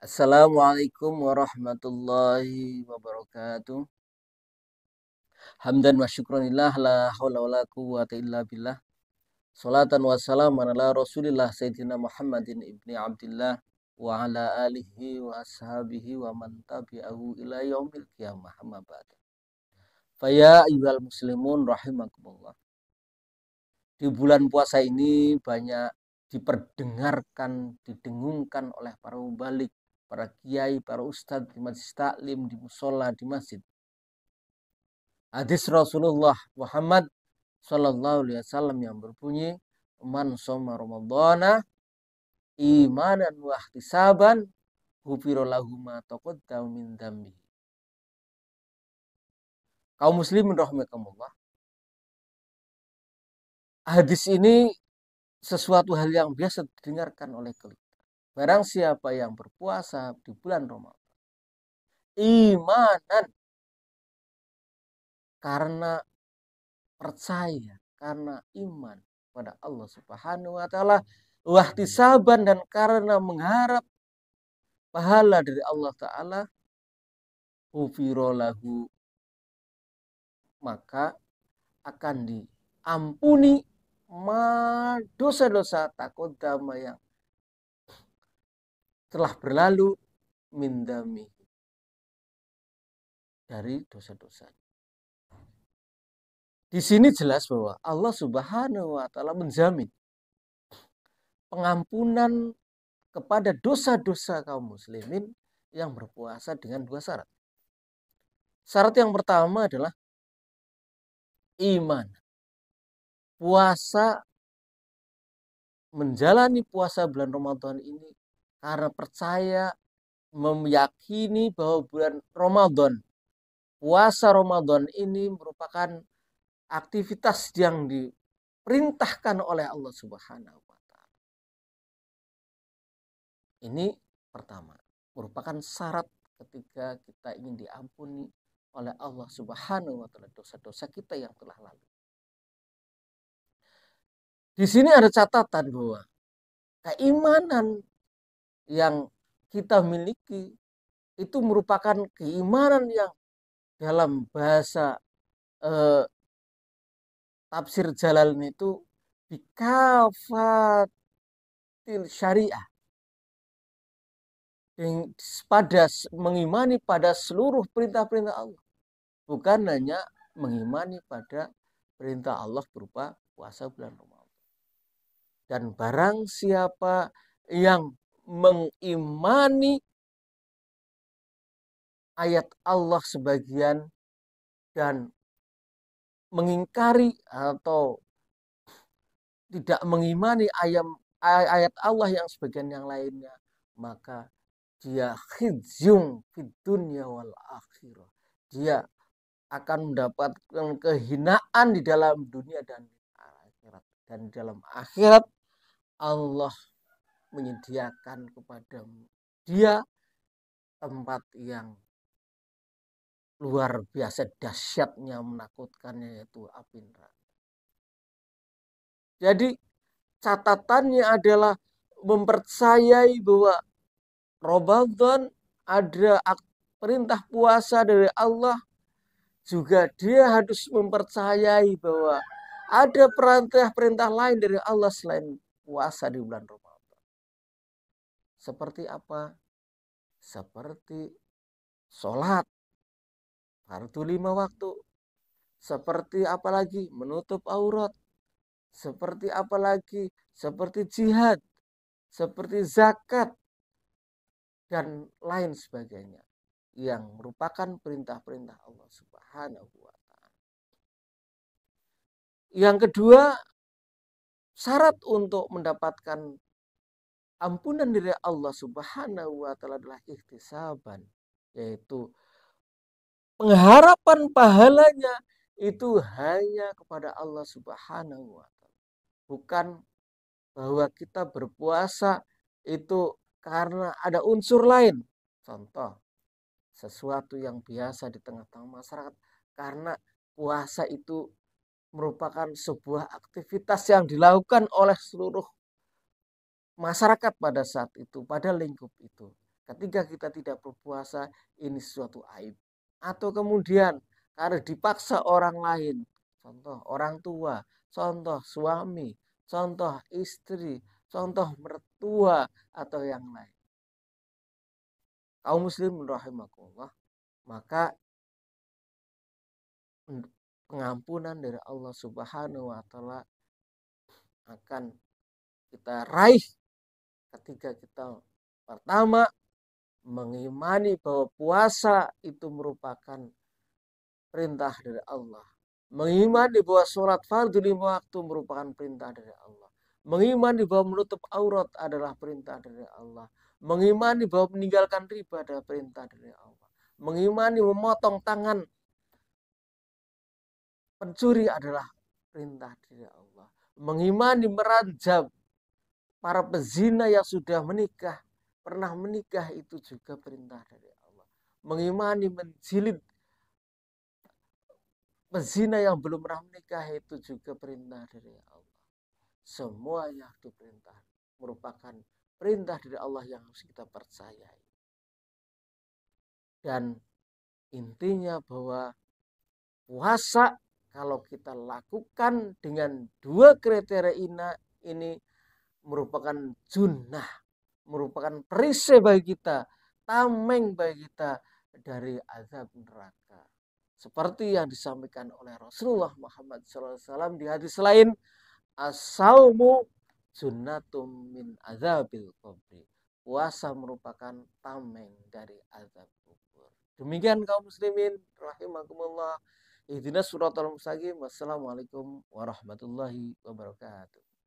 Assalamualaikum warahmatullahi wabarakatuh. Hamdan wa syukranillah la haula wala quwwata illa billah. Salatan wa salaman ala Rasulillah Sayyidina Muhammadin ibni Abdillah wa ala alihi wa ashabihi wa man tabi'ahu ila yaumil qiyamah. Amma ba'd. Faya ayyuhal muslimun rahimakumullah. Di bulan puasa ini banyak diperdengarkan, didengungkan oleh para mubalik, para kiai, para ustadz di majlis taklim, di musola, di masjid. Hadis Rasulullah Muhammad Sallallahu Alaihi Wasallam yang berbunyi, "Man soma Ramadana imanan wa ihtisaban, ghufira lahu ma taqaddama min dzambi." Kaum muslimin rahimakumullah. Hadis ini sesuatu hal yang biasa didengarkan oleh kita. Barang siapa yang berpuasa di bulan Ramadan, imanan, karena percaya, karena iman pada Allah Subhanahu wa taala, wahtisaban, dan karena mengharap pahala dari Allah taala, ghufira lahu, maka akan diampuni dosa-dosa taqaddama yang telah berlalu min dzambi, dari dosa-dosa. Di sini jelas bahwa Allah Subhanahu wa taala menjamin pengampunan kepada dosa-dosa kaum muslimin yang berpuasa dengan dua syarat. Syarat yang pertama adalah iman. Puasa, menjalani puasa bulan Ramadan ini karena percaya, meyakini bahwa bulan Ramadan, puasa Ramadan ini merupakan aktivitas yang diperintahkan oleh Allah Subhanahu wa taala. Ini pertama, merupakan syarat ketika kita ingin diampuni oleh Allah Subhanahu wa taala dosa-dosa kita yang telah lalu. Di sini ada catatan bahwa keimanan yang kita miliki itu merupakan keimanan yang dalam bahasa tafsir Jalalain itu bikafatil syariah, pada mengimani pada seluruh perintah-perintah Allah, bukan hanya mengimani pada perintah Allah berupa puasa bulan Ramadan. Dan barang siapa yang mengimani ayat Allah sebagian dan mengingkari atau tidak mengimani ayat Allah yang sebagian yang lainnya, maka dia khizyun fid dunya wal akhirah. Dia akan mendapatkan kehinaan di dalam dunia dan akhirat. Dan di dalam akhirat Allah menyediakan kepada dia tempat yang luar biasa dahsyatnya, menakutkannya, yaitu api neraka. Jadi catatannya adalah mempercayai bahwa Ramadan ada perintah puasa dari Allah, juga dia harus mempercayai bahwa ada perintah-perintah lain dari Allah selain puasa di bulan Ramadan. Seperti apa? Seperti sholat fardu 5 waktu. Seperti apa lagi? Menutup aurat. Seperti apa lagi? Seperti jihad. Seperti zakat. Dan lain sebagainya. Yang merupakan perintah-perintah Allah Subhanahu wa ta'ala. Yang kedua, syarat untuk mendapatkan ampunan dari Allah Subhanahu wa ta'ala adalah ihtisaban, yaitu pengharapan pahalanya itu hanya kepada Allah Subhanahu wa ta'ala. Bukan bahwa kita berpuasa itu karena ada unsur lain. Contoh, sesuatu yang biasa di tengah-tengah masyarakat, karena puasa itu merupakan sebuah aktivitas yang dilakukan oleh seluruh masyarakat pada saat itu, pada lingkup itu. Ketika kita tidak berpuasa, ini suatu aib. Atau kemudian karena dipaksa orang lain, contoh orang tua, contoh suami, contoh istri, contoh mertua atau yang lain. Kaum muslimin rahimakumullah, maka pengampunan dari Allah Subhanahu wa taala akan kita raih ketika kita pertama mengimani bahwa puasa itu merupakan perintah dari Allah. Mengimani bahwa sholat fardu 5 waktu merupakan perintah dari Allah. Mengimani bahwa menutup aurat adalah perintah dari Allah. Mengimani bahwa meninggalkan riba adalah perintah dari Allah. Mengimani memotong tangan pencuri adalah perintah dari Allah. Mengimani merajam para pezina yang sudah menikah, pernah menikah, itu juga perintah dari Allah. Mengimani menjilid pezina yang belum pernah menikah, itu juga perintah dari Allah. Semuanya diperintah merupakan perintah dari Allah yang harus kita percayai. Dan intinya bahwa puasa kalau kita lakukan dengan dua kriteria ini merupakan junnah, merupakan perisai bagi kita, tameng bagi kita dari azab neraka. Seperti yang disampaikan oleh Rasulullah Muhammad SAW di hadis lain, as-saumu junnatum min azabil qabri. Puasa merupakan tameng dari azab kubur. Demikian kaum muslimin rahimakumullah. Ihdinas siratal mustaqim. Wassalamualaikum warahmatullahi wabarakatuh.